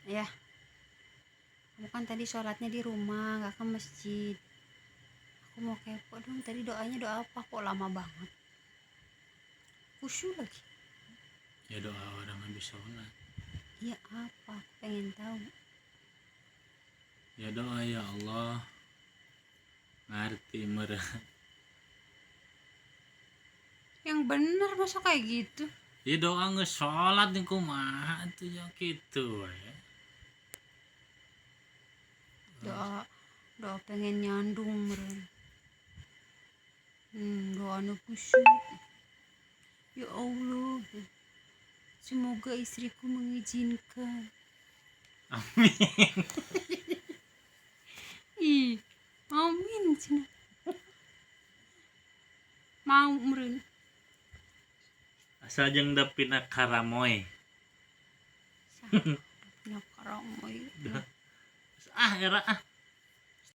Ya, kamu kan tadi sholatnya di rumah, gak ke masjid. Aku mau kepo dong, tadi doanya doa apa? Kok lama banget? Khusyuk lagi. Ya doa orang habis sholat. Iya apa? Aku pengen tahu. Ya doa, ya Allah, ngerti merah. Yang bener masa kayak gitu? Ya doa nge-sholat nih kumaha tuh ya gitu ya. Doa doa pengen nyandung meren. Doa nu khusyuk. Ya Allah, semoga istriku mengizinkan. Amin. Ih, amin cina. Mau meren. Asal jeung da pina karamoy. Nak karamoy. Ah era ah.